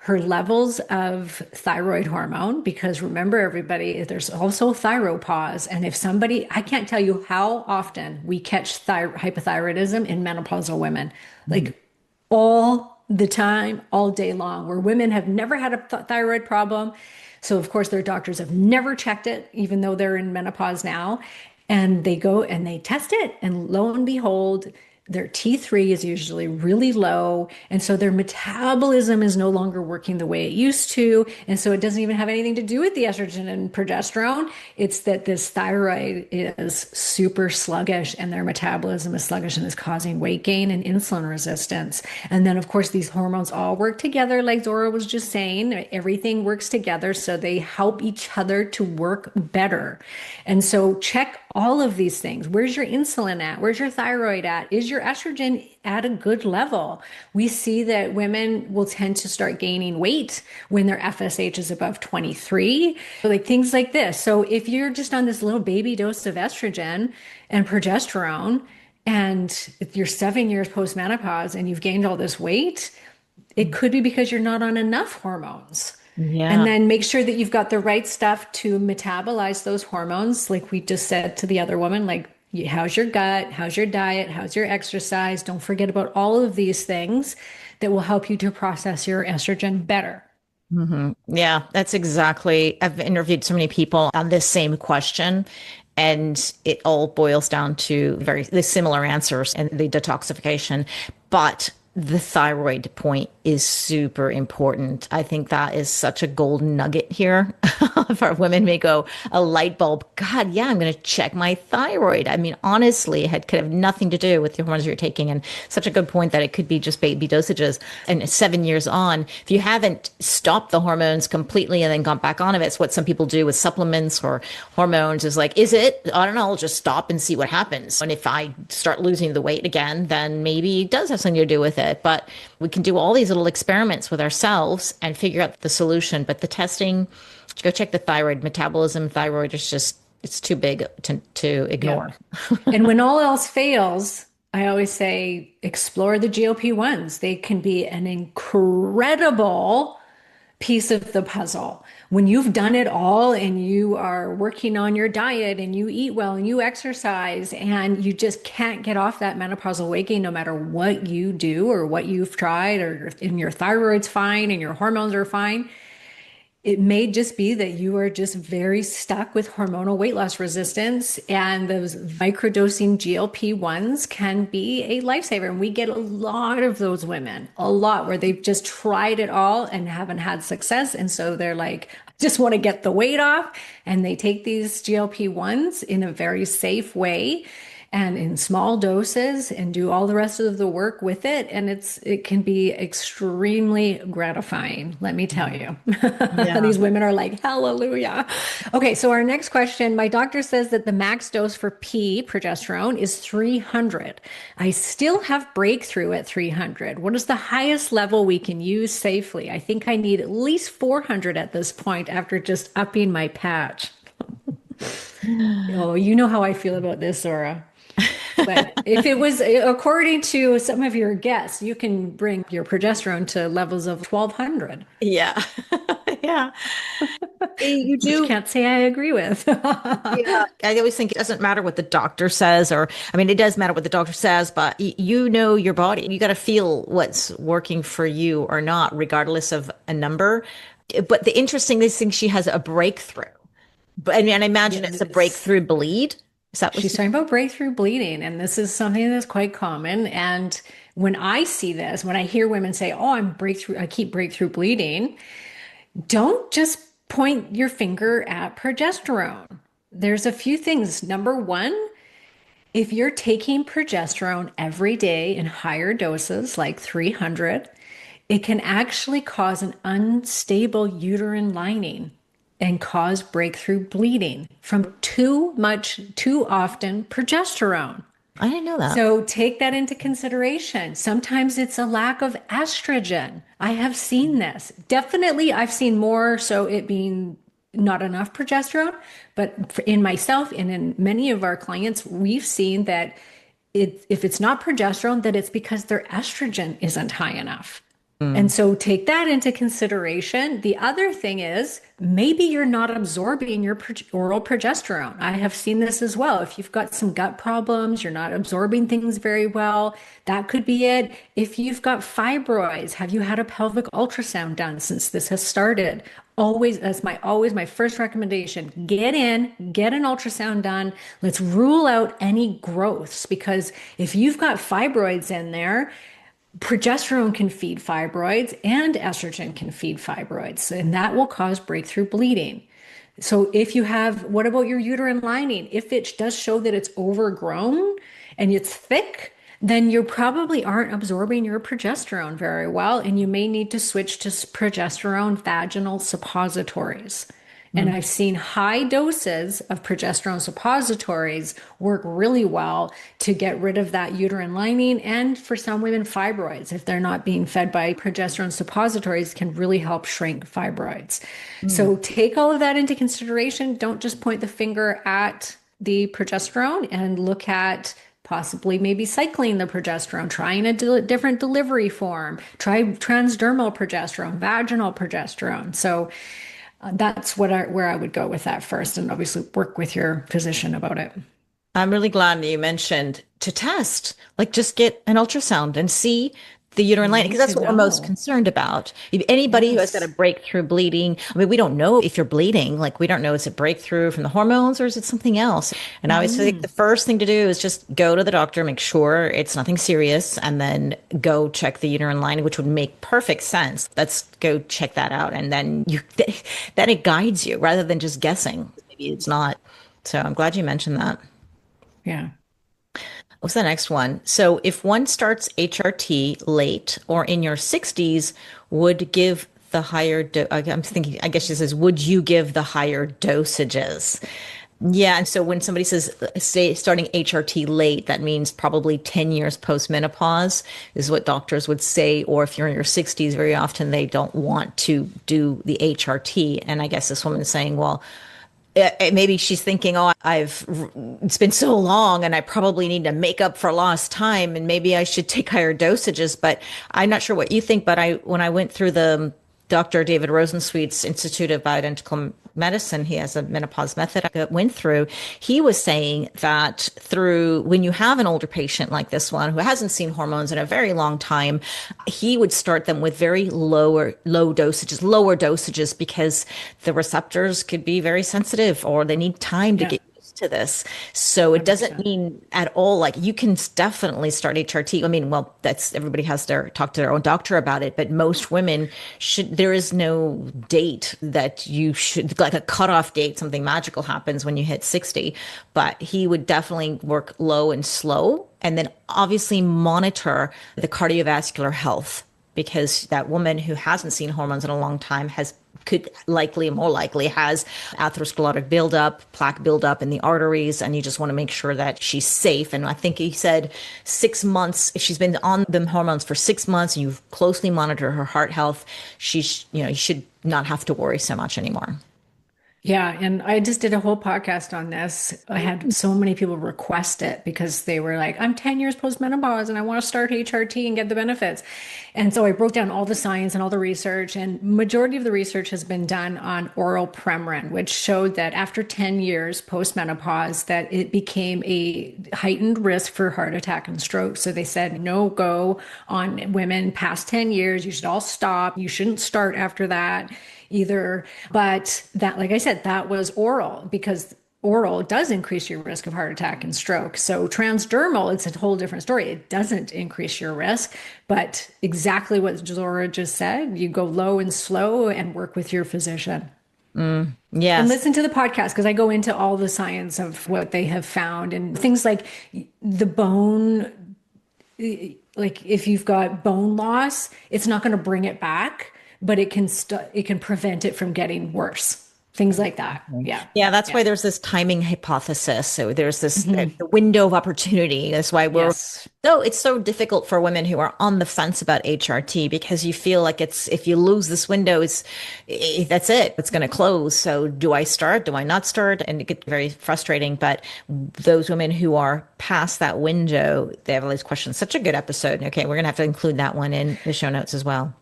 her levels of thyroid hormone, because remember, everybody, there's also thyropause. And if somebody, I can't tell you how often we catch hypothyroidism in menopausal women, Mhm. like all the time, all day long, where women have never had a thyroid problem. So, of course, their doctors have never checked it, even though they're in menopause now. And they go and they test it, and lo and behold, their T3 is usually really low. And so their metabolism is no longer working the way it used to. And so it doesn't even have anything to do with the estrogen and progesterone. It's that this thyroid is super sluggish and their metabolism is sluggish and is causing weight gain and insulin resistance. And then, of course, these hormones all work together, like Zora was just saying. Everything works together, so they help each other to work better. And so check all of these things. Where's your insulin at? Where's your thyroid at? Is your estrogen at a good level? We see that women will tend to start gaining weight when their FSH is above 23, like things like this. So if you're just on this little baby dose of estrogen and progesterone, and if you're 7 years post-menopause and you've gained all this weight, it could be because you're not on enough hormones. And Yeah. then make sure that you've got the right stuff to metabolize those hormones. Like we just said to the other woman, like, how's your gut? How's your diet? How's your exercise? Don't forget about all of these things that will help you to process your estrogen better. Yeah, that's exactly. I've interviewed so many people on this same question, and it all boils down to very the similar answers and the detoxification. But the thyroid point is super important. I think that is such a golden nugget here. For women may go a light bulb. God, yeah, I'm going to check my thyroid. I mean, honestly, could have nothing to do with the hormones you're taking. And such a good point that it could be just baby dosages. And 7 years on, if you haven't stopped the hormones completely and then gone back on it, it's what some people do with supplements or hormones is like, is it? I don't know. I'll just stop and see what happens. And if I start losing the weight again, then maybe it does have something to do with it. But we can do all these little experiments with ourselves and figure out the solution. But the testing, go check the thyroid metabolism. Thyroid is just, it's too big to ignore. Yeah. And when all else fails, I always say explore the GLP-1s. They can be an incredible piece of the puzzle. When you've done it all and you are working on your diet and you eat well and you exercise and you just can't get off that menopausal weight gain no matter what you do or what you've tried, or and your thyroid's fine and your hormones are fine, it may just be that you are just very stuck with hormonal weight loss resistance, and those microdosing GLP-1s can be a lifesaver. And we get a lot of those women, a lot, where they've just tried it all and haven't had success. And so they're like, I just want to get the weight off. And they take these GLP-1s in a very safe way and in small doses and do all the rest of the work with it. And it can be extremely gratifying, let me tell you. Yeah. These women are like, hallelujah. Okay, so our next question, my doctor says that the max dose for progesterone is 300. I still have breakthrough at 300. What is the highest level we can use safely? I think I need at least 400 at this point after just upping my patch. Oh, you know how I feel about this, Zora. But if it was according to some of your guests, you can bring your progesterone to levels of 1200. Yeah. Yeah. You Which do. can't say I agree with. Yeah. I always think it doesn't matter what the doctor says, or, I mean, it does matter what the doctor says, but you know your body. You got to feel what's working for you or not, regardless of a number. But the interesting thing, she has a breakthrough. But and I imagine it's a Yes. breakthrough bleed. Is that what She's talking about breakthrough bleeding, and this is something that's quite common. And when I see this, when I hear women say, "Oh, I keep breakthrough bleeding," don't just point your finger at progesterone. There's a few things. Number one, if you're taking progesterone every day in higher doses, like 300, it can actually cause an unstable uterine lining and cause breakthrough bleeding from too often progesterone. I didn't know that. So take that into consideration. Sometimes it's a lack of estrogen. I have seen this. Definitely, I've seen more so it being not enough progesterone, but in myself and in many of our clients, we've seen that if it's not progesterone, that it's because their estrogen isn't high enough. And so take that into consideration. The other thing is maybe you're not absorbing your oral progesterone. I have seen this as well. If you've got some gut problems, you're not absorbing things very well, that could be it. If you've got fibroids, have you had a pelvic ultrasound done since this has started? Always, that's my first recommendation. Get an ultrasound done. Let's rule out any growths, because if you've got fibroids in there, progesterone can feed fibroids and estrogen can feed fibroids, and that will cause breakthrough bleeding. So if you have, what about your uterine lining? If it does show that it's overgrown and it's thick, then you probably aren't absorbing your progesterone very well, and you may need to switch to progesterone vaginal suppositories. And I've seen high doses of progesterone suppositories work really well to get rid of that uterine lining. And for some women, fibroids, if they're not being fed by progesterone suppositories, can really help shrink fibroids. So take all of that into consideration. Don't just point the finger at the progesterone, and look at possibly maybe cycling the progesterone, trying a different delivery form, try transdermal progesterone, vaginal progesterone. So that's where I would go with that first, and obviously work with your physician about it. I'm really glad that you mentioned to test, like just get an ultrasound and see the uterine I lining, because need that's to what we're most know. concerned about. If anybody who has got a Yes. breakthrough bleeding, I mean, we don't know if you're bleeding. Like, we don't know, is it breakthrough from the hormones or is it something else? And I always think the first thing to do is just go to the doctor, make sure it's nothing serious, and then go check the uterine lining, which would make perfect sense. Let's go check that out. And then then it guides you rather than just guessing. Maybe it's not. So I'm glad you mentioned that. Yeah. What's the next one? So if one starts HRT late or in your 60s, would give the higher I'm thinking, I guess she says, would you give the higher dosages? Yeah, and so when somebody says, say, starting HRT late, that means probably 10 years post-menopause is what doctors would say. Or if you're in your 60s, very often they don't want to do the HRT. And I guess this woman's saying, well, maybe she's thinking, oh, it's been so long and I probably need to make up for lost time and maybe I should take higher dosages. But I'm not sure what you think, but when I went through the Dr. David Rosensweet's Institute of Bioidentical Medicine, he has a menopause method I went through. He was saying that through when you have an older patient like this one who hasn't seen hormones in a very long time, he would start them with very lower dosages because the receptors could be very sensitive or they need time to Yeah. get to this. So it doesn't 100%. mean at all like you can definitely start HRT. I mean, well, that's everybody has to talk to their own doctor about it, but most women there is no date that you should, like a cutoff date, something magical happens when you hit 60. But he would definitely work low and slow and then obviously monitor the cardiovascular health because that woman who hasn't seen hormones in a long time could likely, more likely, has atherosclerotic buildup, plaque buildup in the arteries, and you just want to make sure that she's safe. And I think he said 6 months, if she's been on the hormones for 6 months and you've closely monitored her heart health, you should not have to worry so much anymore. Yeah, and I just did a whole podcast on this. I had so many people request it because they were like, I'm 10 years postmenopause and I want to start HRT and get the benefits. And so I broke down all the science and all the research, and majority of the research has been done on oral Premarin, which showed that after 10 years postmenopause that it became a heightened risk for heart attack and stroke. So they said no go on women past 10 years. You should all stop. You shouldn't start after that either. But that, like I said, that was oral because oral does increase your risk of heart attack and stroke. So transdermal, it's a whole different story. It doesn't increase your risk, but exactly what Zora just said, you go low and slow and work with your physician. And Yes. listen to the podcast because I go into all the science of what they have found and things like the bone, like if you've got bone loss, it's not going to bring it back, but it can prevent it from getting worse. Things like that. Yeah. Yeah, that's Yeah. why there's this timing hypothesis. So there's this the window of opportunity. That's why Yes. it's so difficult for women who are on the fence about HRT because you feel like it's if you lose this window, that's it. It's going to close. So do I start? Do I not start? And it gets very frustrating. But those women who are past that window, they have all these questions. Such a good episode. Okay, we're gonna have to include that one in the show notes as well.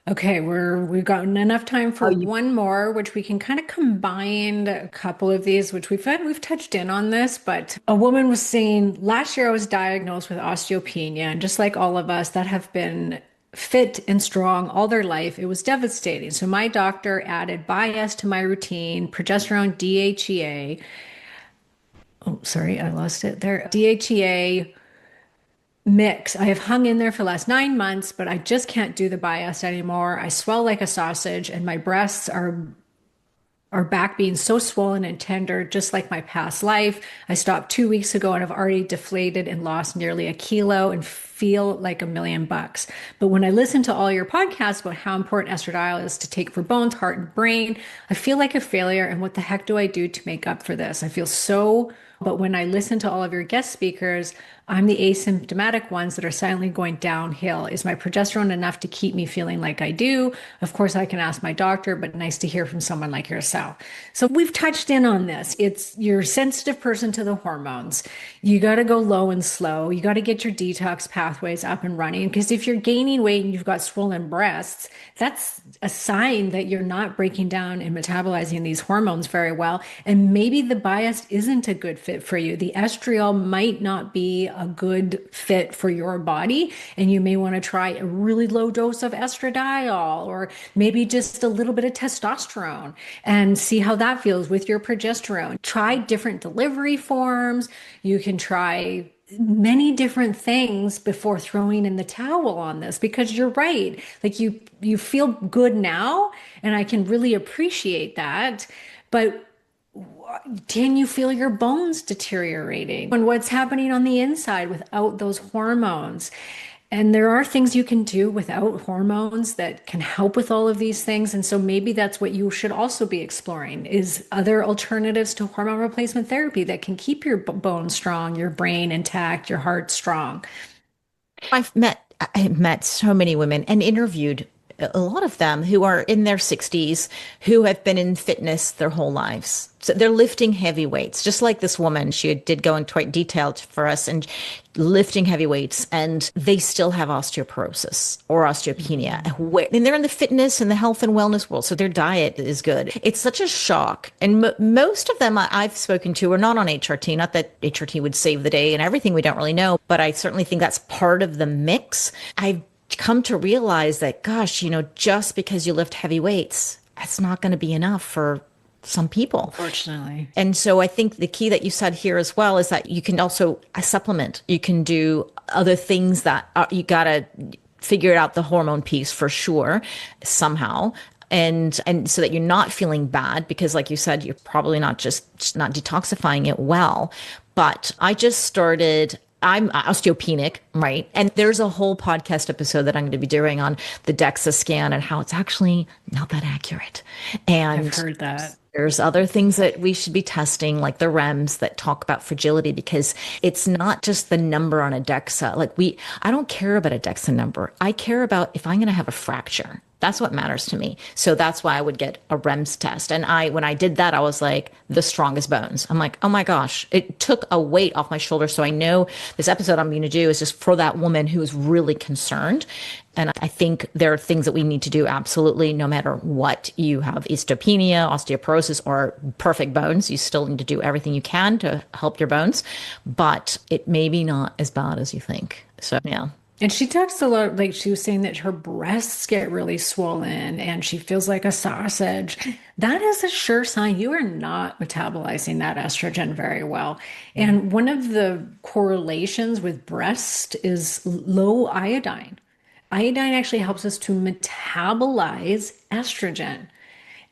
Okay, we've gotten enough time for one more, which we can kind of combine a couple of these, which we've touched in on this, but a woman was saying last year I was diagnosed with osteopenia, and just like all of us that have been fit and strong all their life, it was devastating. So my doctor added Bi-Est to my routine, progesterone, DHEA. Oh, sorry, I lost it there. DHEA mix. I have hung in there for the last 9 months, but I just can't do the Bi-Est anymore. I swell like a sausage, and my breasts are back being so swollen and tender, just like my past life. I stopped 2 weeks ago and I've already deflated and lost nearly a kilo and feel like $1,000,000. But when I listen to all your podcasts about how important estradiol is to take for bones, heart, and brain, I feel like a failure. And what the heck do I do to make up for this? I feel so. But when I listen to all of your guest speakers, I'm the asymptomatic ones that are silently going downhill. Is my progesterone enough to keep me feeling like I do? Of course, I can ask my doctor, but nice to hear from someone like yourself. So we've touched in on this. You're a sensitive person to the hormones. You got to go low and slow. You got to get your detox pathways up and running. Because if you're gaining weight and you've got swollen breasts, that's a sign that you're not breaking down and metabolizing these hormones very well. And maybe the Bi-Est isn't a good fit fit for you. The estriol might not be a good fit for your body, and you may want to try a really low dose of estradiol or maybe just a little bit of testosterone and see how that feels with your progesterone. Try different delivery forms. You can try many different things before throwing in the towel on this, because you're right. Like you feel good now, and I can really appreciate that. But can you feel your bones deteriorating and what's happening on the inside without those hormones? And there are things you can do without hormones that can help with all of these things. And so maybe that's what you should also be exploring, is other alternatives to hormone replacement therapy that can keep your bones strong, your brain intact, your heart strong. I've met so many women and interviewed a lot of them who are in their 60s who have been in fitness their whole lives. So they're lifting heavy weights, just like this woman. She did go into quite detailed for us and lifting heavy weights, and they still have osteoporosis or osteopenia. And they're in the fitness and the health and wellness world, so their diet is good. It's such a shock. And most of them I've spoken to are not on HRT. Not that HRT would save the day and everything, we don't really know, but I certainly think that's part of the mix. I've come to realize that, gosh, just because you lift heavy weights, that's not going to be enough for some people. Unfortunately. And so I think the key that you said here as well is that you can also supplement. You can do other things that you got to figure out the hormone piece for sure somehow. And so that you're not feeling bad, because like you said, you're probably not not detoxifying it well. But I just started, I'm osteopenic, right? And there's a whole podcast episode that I'm going to be doing on the DEXA scan and how it's actually not that accurate. And I've heard that. There's other things that we should be testing, like the REMs that talk about fragility, because it's not just the number on a DEXA. I don't care about a DEXA number. I care about if I'm going to have a fracture. That's what matters to me. So that's why I would get a REMS test. And when I did that, I was like, the strongest bones. I'm like, oh my gosh, it took a weight off my shoulders. So I know this episode I'm going to do is just for that woman who is really concerned. And I think there are things that we need to do absolutely, no matter what you have, osteopenia, osteoporosis, or perfect bones. You still need to do everything you can to help your bones, but it may be not as bad as you think. So, yeah. And she talks a lot, like she was saying that her breasts get really swollen and she feels like a sausage. That is a sure sign you are not metabolizing that estrogen very well. And one of the correlations with breast is low iodine. Iodine actually helps us to metabolize estrogen.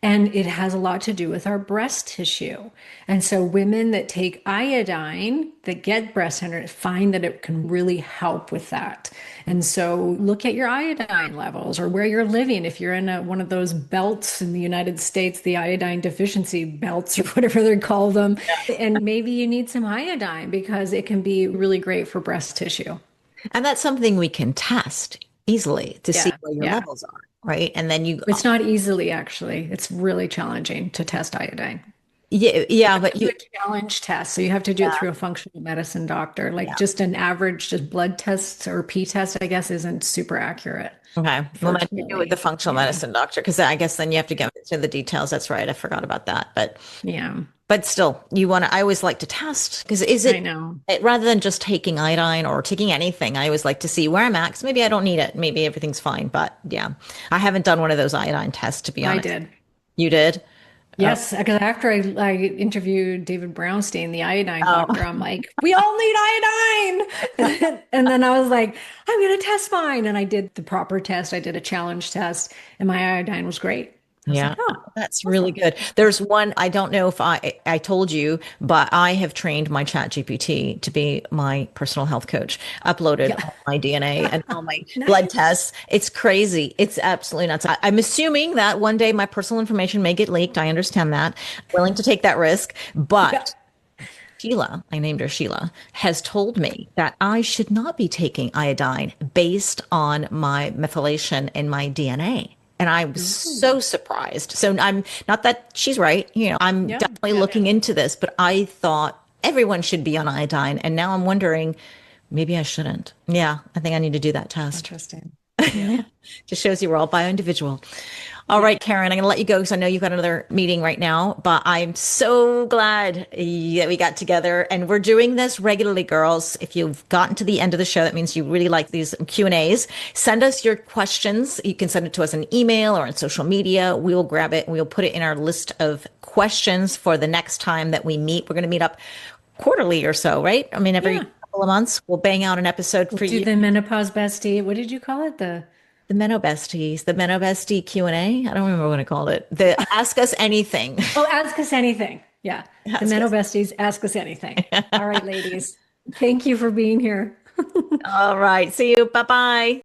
And it has a lot to do with our breast tissue. And so women that take iodine, that get breast tenderness, find that it can really help with that. And so look at your iodine levels or where you're living. If you're in one of those belts in the United States, the iodine deficiency belts or whatever they call them, and maybe you need some iodine because it can be really great for breast tissue. And that's something we can test easily to see where your levels are. Right. And then it's not easily, actually. It's really challenging to test iodine. Yeah, but you do a challenge test. So you have to do it through a functional medicine doctor. Just an average, just blood test or P test, I guess, isn't super accurate. Okay. Well, then you do it with the functional medicine doctor, because I guess then you have to get into the details. That's right. I forgot about that. But yeah. But still, I always like to test, because I know. Rather than just taking iodine or taking anything, I always like to see where I'm at, 'cause maybe I don't need it. Maybe everything's fine. But yeah, I haven't done one of those iodine tests, to be honest. I did. You did? Yes, because after I interviewed David Brownstein, the iodine doctor, I'm like, we all need iodine. And then I was like, I'm going to test mine. And I did the proper test. I did a challenge test and my iodine was great. Yeah, that's really good. There's one, I don't know if I told you, but I have trained my chat GPT to be my personal health coach, uploaded all my DNA and all my blood tests. It's crazy. It's absolutely nuts. I'm assuming that one day my personal information may get leaked. I understand that. I'm willing to take that risk. But Sheila, I named her Sheila, has told me that I should not be taking iodine based on my methylation in my DNA. And I was so surprised. So I'm not that she's right. I'm definitely looking into this, but I thought everyone should be on iodine. And now I'm wondering, maybe I shouldn't. Yeah, I think I need to do that test. Interesting. Just shows you we're all bio-individual. All right, Karen, I'm going to let you go because I know you've got another meeting right now, but I'm so glad that we got together and we're doing this regularly, girls. If you've gotten to the end of the show, that means you really like these Q&As. Send us your questions. You can send it to us in email or on social media. We will grab it and we'll put it in our list of questions for the next time that we meet. We're going to meet up quarterly or so, right? I mean, every couple of months, we'll bang out an episode for Do you. the menopause bestie. What did you call it? The Meno Besties, the Meno Bestie Q&A. I don't remember what I called it. The Ask Us Anything. Oh, ask us anything. Yeah. The Ask Meno us. besties, ask us anything. All right, ladies. Thank you for being here. All right. See you. Bye-bye.